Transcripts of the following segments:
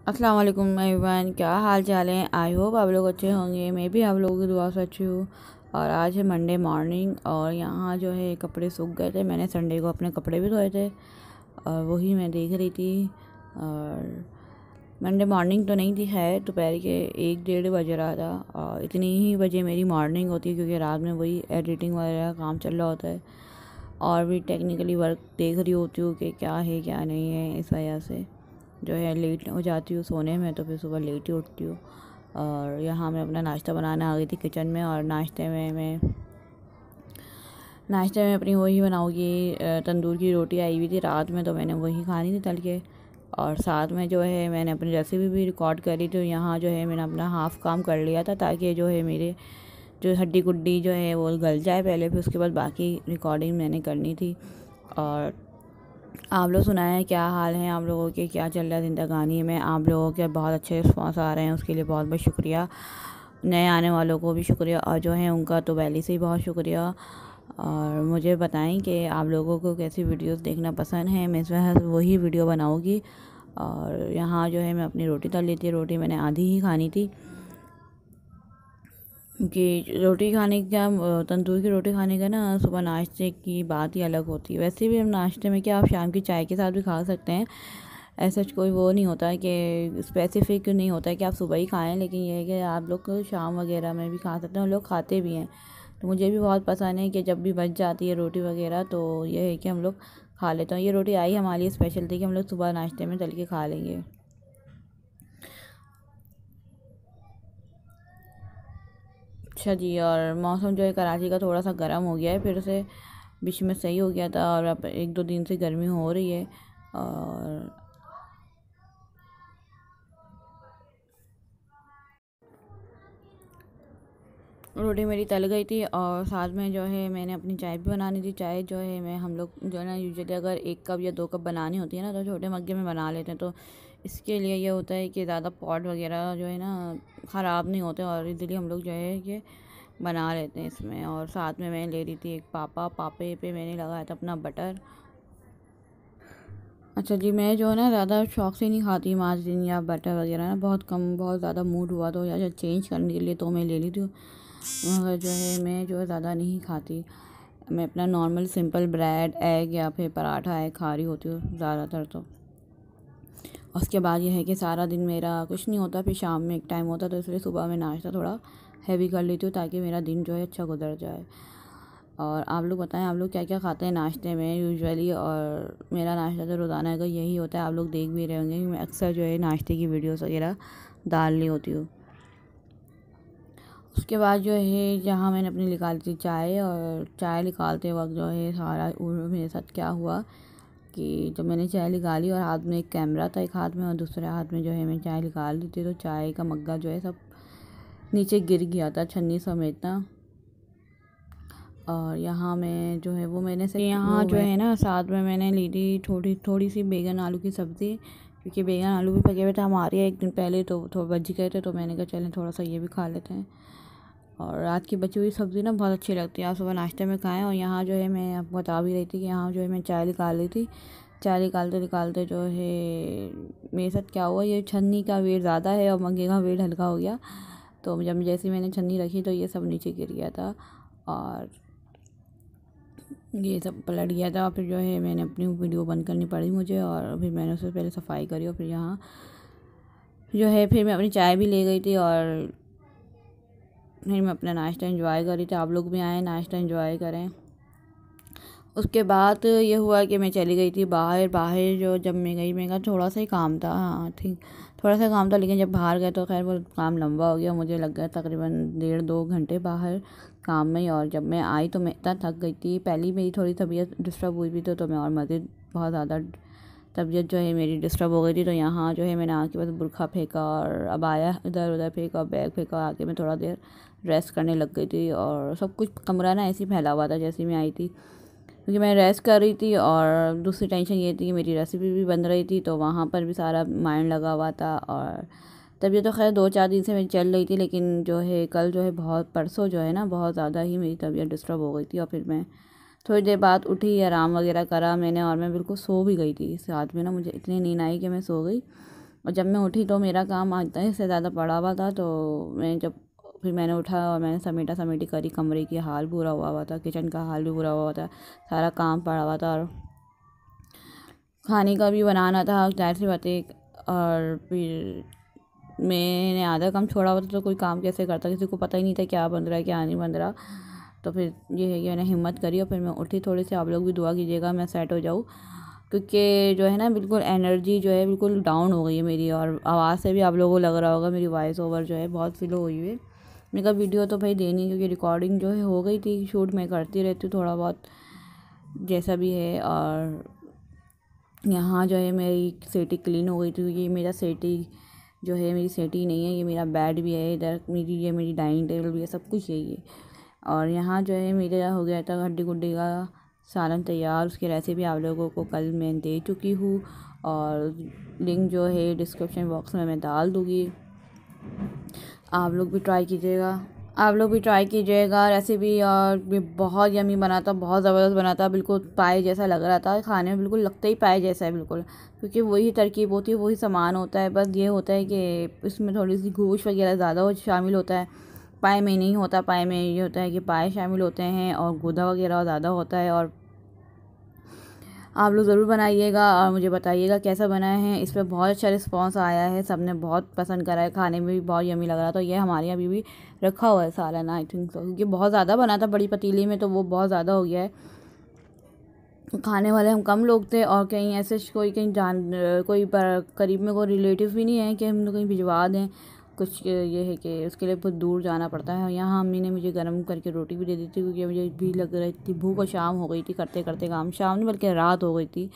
अस्सलाम वालेकुम एवरीवन, क्या हाल चाल है। आई होप आप लोग अच्छे होंगे। मैं भी आप लोगों की दुआ से अच्छी हूँ। और आज है मंडे मॉर्निंग और यहाँ जो है कपड़े सूख गए थे। मैंने संडे को अपने कपड़े भी धोए थे और वही मैं देख रही थी। और मंडे मॉर्निंग तो नहीं थी, है दोपहर के 1-1:30 बज रहा था। और इतनी ही बजे मेरी मॉर्निंग होती है क्योंकि रात में वही एडिटिंग वगैरह काम चल रहा होता है और भी टेक्निकली वर्क देख रही होती हूँ कि क्या है क्या नहीं है। इस वजह से जो है लेट हो जाती हूँ सोने में, तो फिर सुबह लेट ही उठती हूँ। और यहाँ मैं अपना नाश्ता बनाने आ गई थी किचन में। और नाश्ते में अपनी वही बनाऊँगी, तंदूर की रोटी आई हुई थी रात में, तो मैंने वही खानी थी तल के। और साथ में जो है मैंने अपनी रेसिपी भी रिकॉर्ड करी थी। यहाँ जो है मैंने अपना हाफ़ काम कर लिया था ताकि जो है मेरे जो हड्डी गुड्डी जो है वो गल जाए पहले, फिर उसके बाद बाकी रिकॉर्डिंग मैंने करनी थी। और आप लोग सुनाएं क्या हाल है आप लोगों के, क्या चल रहा है ज़िंदगानी में। आप लोगों के बहुत अच्छे रिस्पॉन्स आ रहे हैं, उसके लिए बहुत बहुत शुक्रिया। नए आने वालों को भी शुक्रिया और जो है उनका तो पहले से ही बहुत शुक्रिया। और मुझे बताएं कि आप लोगों को कैसी वीडियोस देखना पसंद है, मैं इस वजह वही वीडियो बनाऊँगी। और यहाँ जो है मैं अपनी रोटी तल ली थी। रोटी मैंने आधी ही खानी थी कि रोटी खाने का, तंदूर की रोटी खाने का ना सुबह नाश्ते की बात ही अलग होती है। वैसे भी हम नाश्ते में क्या, आप शाम की चाय के साथ भी खा सकते हैं। ऐसा कोई वो नहीं होता है कि स्पेसिफिक नहीं होता है कि आप सुबह ही खाएं, लेकिन ये है कि आप लोग शाम वगैरह में भी खा सकते हैं और लोग खाते भी हैं। तो मुझे भी बहुत पसंद है कि जब भी बच जाती है रोटी वगैरह तो ये है कि हम लोग खा लेते हैं। ये रोटी आई हमारे लिए स्पेशल थी कि हम लोग सुबह नाश्ते में तल के खा लेंगे। अच्छा जी, और मौसम जो है कराची का थोड़ा सा गर्म हो गया है फिर से। बीच में सही हो गया था और अब 1-2 दिन से गर्मी हो रही है। और रोटी मेरी तल गई थी और साथ में जो है मैंने अपनी चाय भी बनानी थी। चाय जो है मैं हम लोग जो है ना यूजुअली अगर 1 कप या 2 कप बनानी होती है ना तो छोटे मग्गे में बना लेते हैं। तो इसके लिए ये होता है कि ज़्यादा पॉट वगैरह जो है ना ख़राब नहीं होते और इजीली हम लोग जो है कि बना लेते हैं इसमें। और साथ में मैं ले रही थी एक पापे पे मैंने लगाया था अपना बटर। अच्छा जी, मैं जो है ना ज़्यादा शौक से नहीं खाती मार्जिन या बटर वगैरह ना, बहुत कम, बहुत ज़्यादा मूड हुआ तो या चेंज करने के लिए तो मैं ले लेती हूँ। मगर जो है मैं जो है ज़्यादा नहीं खाती। मैं अपना नॉर्मल सिंपल ब्रेड एग या फिर पराठा एग खा रही होती हूँ ज़्यादातर तो। उसके बाद ये है कि सारा दिन मेरा कुछ नहीं होता, फिर शाम में एक टाइम होता, तो इसलिए सुबह में नाश्ता थोड़ा हैवी कर लेती हूँ ताकि मेरा दिन जो है अच्छा गुजर जाए। और आप लोग बताएं आप लोग क्या क्या खाते हैं नाश्ते में यूजुअली। और मेरा नाश्ता तो रोज़ाना का यही होता है, आप लोग देख भी रहे होंगे कि मैं अक्सर जो है नाश्ते की वीडियोस वगैरह डाल रही होती हूँ। उसके बाद जो है जहाँ मैंने अपनी निकाली थी चाय, और चाय निकालते वक्त जो है सारा मेरे साथ क्या हुआ कि जब मैंने चाय निकाली और हाथ में एक कैमरा था एक हाथ में और दूसरे हाथ में जो है मैं चाय निकाल दी थी, तो चाय का मग्गा जो है सब नीचे गिर गया था छन्नी समेत ना। और यहाँ मैं जो है वो मैंने से यहाँ जो है ना साथ में मैंने ली थी थोड़ी थोड़ी सी बैगन आलू की सब्ज़ी, क्योंकि बैगन आलू भी पके हुए थे हमारे एक दिन पहले, तो थोड़ा बच गए थे, तो मैंने कहा चलें थोड़ा सा ये भी खा लेते हैं। और रात की बची हुई सब्ज़ी ना बहुत अच्छी लगती है, आप सुबह नाश्ते में खाएं। और यहाँ जो है मैं आपको बता भी रही थी कि यहाँ जो है मैं चाय निकाल रही थी। चाय निकालते निकालते जो है मेरे साथ क्या हुआ, ये छन्नी का वेट ज़्यादा है और मग्गे का वेट हल्का हो गया। तो जब जैसे मैंने छन्नी रखी तो ये सब नीचे गिर गया था और ये सब पलट गया था। फिर जो है मैंने अपनी वीडियो बंद करनी पड़ी मुझे, और फिर मैंने उससे पहले सफाई करी और फिर यहाँ जो है फिर मैं अपनी चाय भी ले गई थी और फिर मैं अपना नाश्ता एंजॉय करी थी। आप लोग भी आएँ नाश्ता एंजॉय करें। उसके बाद ये हुआ कि मैं चली गई थी बाहर। बाहर जो जब मैं गई, मैं कहा थोड़ा सा ही काम था, हाँ ठीक थोड़ा सा काम था, लेकिन जब बाहर गए तो खैर वो काम लंबा हो गया। मुझे लग गया तकरीबन 1.5-2 घंटे बाहर काम में ही। और जब मैं आई तो मैं इतना थक गई थी, पहले मेरी थोड़ी तबीयत डिस्टर्ब हुई भी तो मैं और मज़ीद बहुत ज़्यादा तबीयत जो है मेरी डिस्टर्ब हो गई थी। तो यहाँ जो है मैंने आके बस बुरखा फेंका और अब आया इधर उधर फेंका, बैग फेंका, आके मैं थोड़ा देर रेस्ट करने लग गई थी। और सब कुछ कमरा ना ऐसे ही फैला हुआ था जैसे मैं आई थी, क्योंकि मैं रेस्ट कर रही थी। और दूसरी टेंशन ये थी कि मेरी रेसिपी भी बन रही थी, तो वहाँ पर भी सारा माइंड लगा हुआ था। और तबीयत तो खैर 2-4 दिन से मेरी चल रही थी, लेकिन जो है कल जो है बहुत परसों जो है ना बहुत ज़्यादा ही मेरी तबीयत डिस्टर्ब हो गई थी। और फिर मैं थोड़ी देर बाद उठी, आराम वगैरह करा मैंने और मैं बिल्कुल सो भी गई थी। इस रात में ना मुझे इतनी नींद आई कि मैं सो गई। और जब मैं उठी तो मेरा काम आधे से ज़्यादा पड़ा हुआ था। तो फिर मैंने उठा और मैंने समेटी करी। कमरे की हाल बुरा हुआ था, किचन का हाल भी बुरा हुआ था, सारा काम पड़ा हुआ था और खाने का भी बनाना था, जाहिर सी बात है। और फिर मैंने आधा काम छोड़ा हुआ था, तो कोई काम कैसे करता, किसी को पता ही नहीं था क्या बन रहा है क्या नहीं बन रहा। तो फिर ये है कि मैंने हिम्मत करी और फिर मैं उठी थोड़ी सी। आप लोग भी दुआ कीजिएगा मैं सेट हो जाऊँ, क्योंकि जो है ना बिल्कुल एनर्जी जो है बिल्कुल डाउन हो गई है मेरी। और आवाज़ से भी आप लोगों को लग रहा होगा मेरी वॉइस ओवर जो है बहुत स्लो हुई हुई है। मैंने कहा वीडियो तो भाई देनी है, क्योंकि रिकॉर्डिंग जो है हो गई थी, शूट मैं करती रहती हूँ थोड़ा बहुत जैसा भी है। और यहाँ जो है मेरी सेटी क्लीन हो गई थी। ये मेरा सेटी जो है मेरी सेटी नहीं है, ये मेरा बेड भी है, इधर मेरी डाइनिंग टेबल भी है, सब कुछ यही है। और यहाँ जो है मेरा हो गया था हड्डी गुड्डी का सालन तैयार। उसकी रेसिपी आप लोगों को कल मैं दे चुकी हूँ और लिंक जो है डिस्क्रिप्शन बॉक्स में मैं डाल दूँगी। आप लोग भी ट्राई कीजिएगा रेसिपी। और भी बहुत यमी बना था, बहुत ज़बरदस्त बना था, बिल्कुल पाए जैसा लग रहा था खाने में, बिल्कुल लगता ही पाए जैसा है बिल्कुल, क्योंकि वही तरकीब होती है, वही सामान होता है। बस ये होता है कि इसमें थोड़ी सी गोश्त वगैरह ज़्यादा शामिल होता है, पाए में नहीं होता। पाए में ये होता है कि पाए शामिल होते हैं और गूदा वगैरह ज़्यादा होता है। और आप लोग ज़रूर बनाइएगा और मुझे बताइएगा कैसा बना है। इस पर बहुत अच्छा रिस्पांस आया है, सब ने बहुत पसंद करा है, खाने में भी बहुत यमी लग रहा था। तो ये हमारे यहाँ अभी भी रखा हुआ है सालन, आई थिंक सो, क्योंकि बहुत ज़्यादा बना था बड़ी पतीली में, तो वो बहुत ज़्यादा हो गया है। खाने वाले हम कम लोग थे और कहीं ऐसे कोई करीब में कोई रिलेटिव भी नहीं है कि हम लोग कहीं भिजवा दें कुछ। ये है कि उसके लिए बहुत दूर जाना पड़ता है। यहाँ अम्मी ने मुझे गर्म करके रोटी भी दे दी थी, क्योंकि मुझे भी लग रही थी भूख और शाम हो गई थी करते करते काम, शाम नहीं बल्कि रात हो गई थी।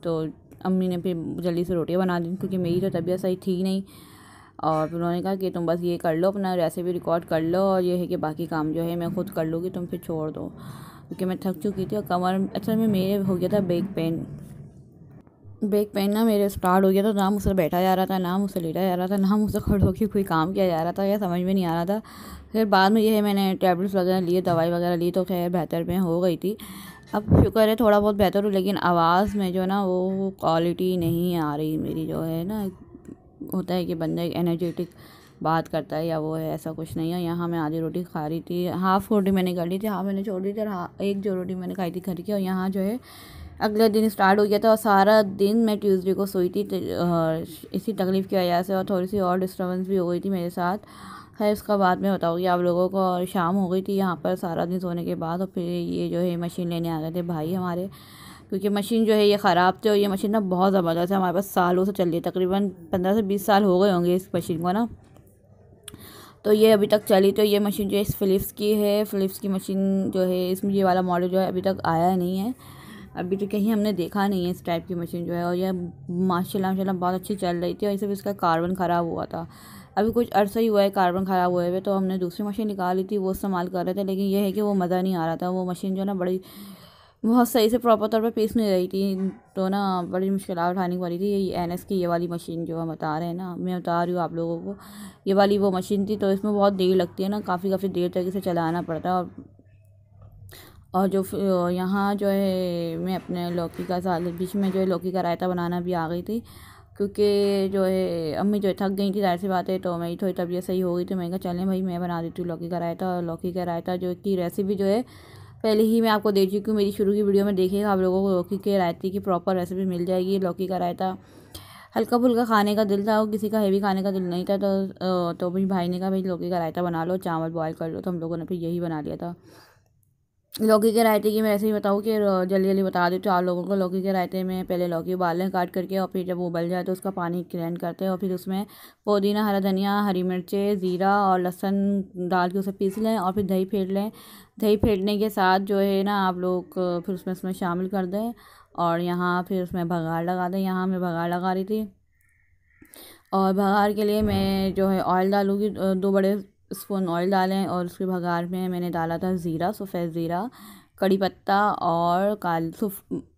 तो अम्मी ने फिर जल्दी से रोटियाँ बना दी, क्योंकि मेरी तो तबीयत सही थी नहीं। और फिर उन्होंने कहा कि तुम बस ये कर लो, अपना रेसिपी रिकॉर्ड कर लो, और ये है कि बाकी काम जो है मैं खुद कर लूँगी, तुम फिर छोड़ दो, क्योंकि मैं थक चुकी थी। और कमर असल में मेरे हो गया था बैक पेन ना मेरे स्टार्ट हो गया था। ना मुझसे बैठा जा रहा था, ना मुझसे लेटा जा रहा था, ना मुझसे खड़े होकर कोई काम किया जा रहा था, या समझ में नहीं आ रहा था। फिर बाद में ये है मैंने टैबलेट्स वगैरह लिए, दवाई वगैरह ली, तो खैर बेहतर में हो गई थी। अब शुक्र है थोड़ा बहुत बेहतर हो, लेकिन आवाज़ में जो ना वो क्वालिटी नहीं आ रही मेरी। जो है ना होता है कि बंदा एनर्जेटिक बात करता है या वो है, ऐसा कुछ नहीं है। यहाँ मैं आधी रोटी खा रही थी, हाफ़ रोटी मैंने कर ली थी, हाफ़ मैंने छोड़ दी थी, और एक जो रोटी मैंने खाई थी घर की। और यहाँ जो है अगले दिन स्टार्ट हो गया था, और सारा दिन मैं ट्यूसडे को सोई थी इसी तकलीफ़ की वजह से, और थोड़ी सी और डिस्टर्बेंस भी हो गई थी मेरे साथ। है उसका बाद में बताऊँगी आप लोगों को। और शाम हो गई थी यहाँ पर सारा दिन सोने के बाद, और फिर ये जो है मशीन लेने आ गए थे भाई हमारे, क्योंकि मशीन जो है ये ख़राब थी। और ये मशीन ना बहुत ज़बरदस्त है, हमारे पास सालों से चल रही है, तकरीबन 15 से 20 साल हो गए होंगे इस मशीन को ना। तो ये अभी तक चली। तो ये मशीन जो है फ़िलिप्स की है, फ़िलिप्स की मशीन जो है, इसमें ये वाला मॉडल जो है अभी तक आया नहीं है, अभी तो कहीं हमने देखा नहीं है इस टाइप की मशीन जो है। और यह माशाल्लाह बहुत अच्छी चल रही थी। और इसे भी इसका कार्बन ख़राब हुआ था, अभी कुछ अर्सा ही हुआ है कार्बन ख़राब हुए हुए, तो हमने दूसरी मशीन निकाली थी, वो इस्तेमाल कर रहे थे। लेकिन यह है कि वो मज़ा नहीं आ रहा था, वो मशीन जो है ना बहुत सही से प्रॉपर तौर पे पीस नहीं रही थी, तो ना बड़ी मुश्किल उठानी पड़ी थी। ये NS की ये वाली मशीन जो हम बता रहे हैं ना, मैं बता रही हूँ आप लोगों को, ये वाली वो मशीन थी। तो इसमें बहुत देर लगती है ना, काफ़ी देर तक इसे चलाना पड़ता है। और जो यहाँ जो है मैं अपने लौकी का साल बीच में जो है लौकी का रायता बनाना भी आ गई थी, क्योंकि जो है अम्मी जो है थक गई थी, जाहिर सी बात है। तो मेरी थोड़ी तबीयत सही हो गई, तो मैंने कहा चलें भाई मैं बना देती हूँ लौकी का रायता। और लौकी का रायता जो की रेसिपी जो है पहले ही मैं आपको दे चुकी हूँ, मेरी शुरू की वीडियो में देखिएगा, आप लोगों को लौकी के रायते की प्रॉपर रेसिपी मिल जाएगी। लौकी का रायता हल्का फुल्का खाने का दिल था, और किसी का हेवी खाने का दिल नहीं था। तो भाई ने कहा भाई लौकी का रायता बना लो, चावल बॉयल कर लो, तो हम लोगों ने फिर यही बना लिया था। लौकी के रायते की मैं ऐसे ही बताऊँ कि जल्दी जल्दी बता देती हूँ आप लोगों को। लौकी के रायते में पहले लौकी उबाल लें काट करके, और फिर जब वो उबल जाए तो उसका पानी ग्राइंड करते हैं, और फिर उसमें पुदीना, हरा धनिया, हरी मिर्चें, ज़ीरा और लहसुन डाल के उसे पीस लें, और फिर दही फेंट लें। दही फेंटने के साथ जो है ना आप लोग फिर उसमें शामिल कर दें, और यहाँ फिर उसमें बघार लगा दें। यहाँ मैं बघार लगा रही थी, और बघार के लिए मैं जो है ऑयल डालूँगी, 2 बड़े स्पून ऑयल डालें। और उसके बघार में मैंने डाला था ज़ीरा, सफ़ेद ज़ीरा, कड़ी पत्ता और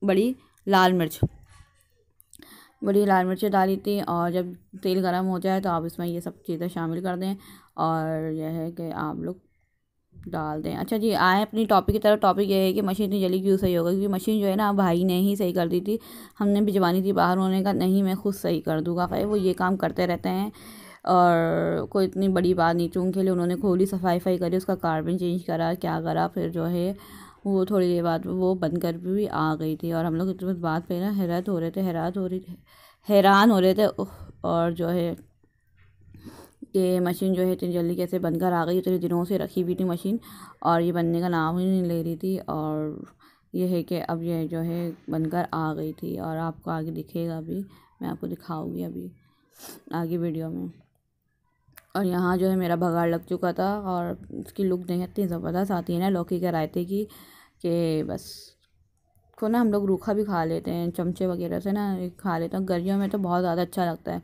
बड़ी लाल मिर्च, बड़ी लाल मिर्चें डाली थी। और जब तेल गर्म हो जाए तो आप इसमें ये सब चीज़ें शामिल कर दें। और यह है कि आप लोग डाल दें। अच्छा जी, आए अपनी टॉपिक की तरफ। टॉपिक ये है कि मशीन इतनी जल्दी क्यों सही होगा, क्योंकि मशीन जो है ना भाई ने ही सही कर दी थी। हमने भिजवानी थी बाहर, उन्होंने कहा नहीं मैं खुद सही कर दूँगा। भाई वो ये काम करते रहते हैं और कोई इतनी बड़ी बात नहीं थी उनके लिए। उन्होंने खोली, सफाई करी, उसका कार्बन चेंज करा, क्या करा, फिर जो है वो थोड़ी देर बाद वो बंद कर भी आ गई थी। और हम लोग इतनी बात पे ना हैरान हो रहे थे। और जो है कि मशीन जो है इतनी जल्दी कैसे बनकर आ गई। इतने दिनों से रखी हुई थी मशीन और ये बनने का नाम ही नहीं ले रही थी। और ये है कि अब ये जो है बनकर आ गई थी और आपको आगे दिखेगा भी, मैं आपको दिखाऊंगी अभी आगे वीडियो में। और यहाँ जो है मेरा बघाड़ लग चुका था और इसकी लुक नहीं इतनी ज़बरदस्त आती है ना लौकी के रायते की, कि बस को ना हम लोग रूखा भी खा लेते हैं चमचे वगैरह से ना खा लेते हैं। गर्मियों में तो बहुत ज़्यादा अच्छा लगता है।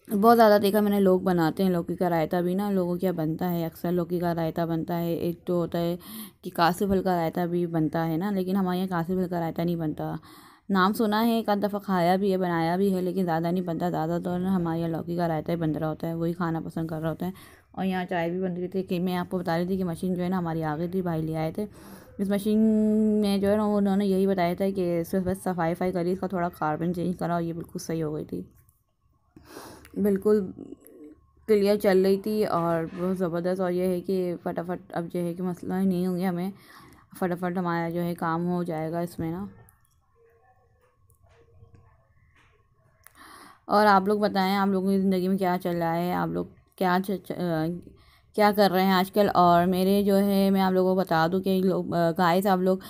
बहुत ज़्यादा देखा मैंने, लोग बनाते हैं लौकी का रायता भी ना। लोगों क्या बनता है, अक्सर लौकी का रायता बनता है। एक तो होता है कि कासी फल का रायता भी बनता है ना, लेकिन हमारे यहाँ कासी फल का रायता नहीं बनता। नाम सुना है, एक आध दफ़ा खाया भी है, बनाया भी है, लेकिन ज़्यादा नहीं बनता। ज़्यादा तो ना हमारे यहाँ लौकी का रायता ही बन रहा होता है, वही खाना पसंद कर रहा होता है। और यहाँ चाय भी बन रही थी कि मैं आपको बता रही थी कि मशीन जो है ना हमारी आ गई थी, भाई ले आए थे। इस मशीन में जो है ना उन्होंने यही बताया था कि सिर्फ बस सफाई करी, इसका थोड़ा कार्बन चेंज करा और ये बिल्कुल सही हो गई थी, बिल्कुल क्लियर चल रही थी और बहुत ज़बरदस्त। और ये है कि फटाफट अब जो है कि मसला ही नहीं होंगे, हमें फटाफट हमारा जो है काम हो जाएगा इसमें ना। और आप लोग बताएं, आप लोगों की ज़िंदगी में क्या चल रहा है, आप लोग क्या कर रहे हैं आजकल। और मेरे जो है मैं आप लोगों को बता दूं कि लोग गाइस आप लोग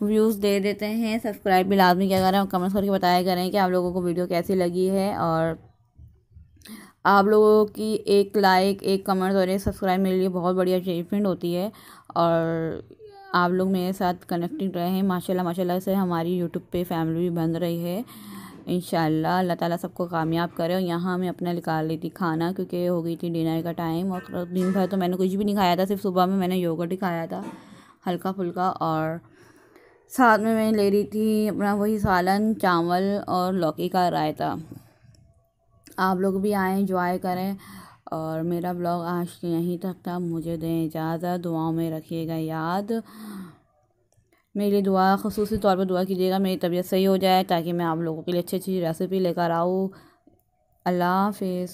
व्यूज़ दे देते हैं, सब्सक्राइब भी लाजमी क्या करें और कमेंट्स करके बताया करें कि आप लोगों को वीडियो कैसी लगी है। और आप लोगों की एक लाइक, एक कमेंट और एक सब्सक्राइब मेरे लिए बहुत बड़ी अचीवमेंट होती है। और आप लोग मेरे साथ कनेक्टेड रहे हैं, माशाल्लाह माशाल्लाह से हमारी यूट्यूब पे फैमिली भी बन रही है। इंशाल्लाह अल्लाह ताला सबको कामयाब करे। और यहाँ मैं अपना निकाल ली थी खाना, क्योंकि हो गई थी डिनर का टाइम। और दिन भर तो मैंने कुछ भी नहीं खाया था, सिर्फ सुबह में मैंने योगर्ट ही खाया था हल्का फुल्का। और साथ में मैं ले रही थी अपना वही सालन, चावल और लौकी का रायता। आप लोग भी आएँ, एंजॉय करें। और मेरा ब्लॉग आज यहीं तक था, मुझे दें इजाज़त, दुआओं में रखिएगा याद। मेरी दुआ ख़ुसूसी तौर पर दुआ कीजिएगा मेरी तबीयत सही हो जाए, ताकि मैं आप लोगों के लिए अच्छी अच्छी रेसिपी लेकर आऊँ। अल्लाह हाफ़िज़।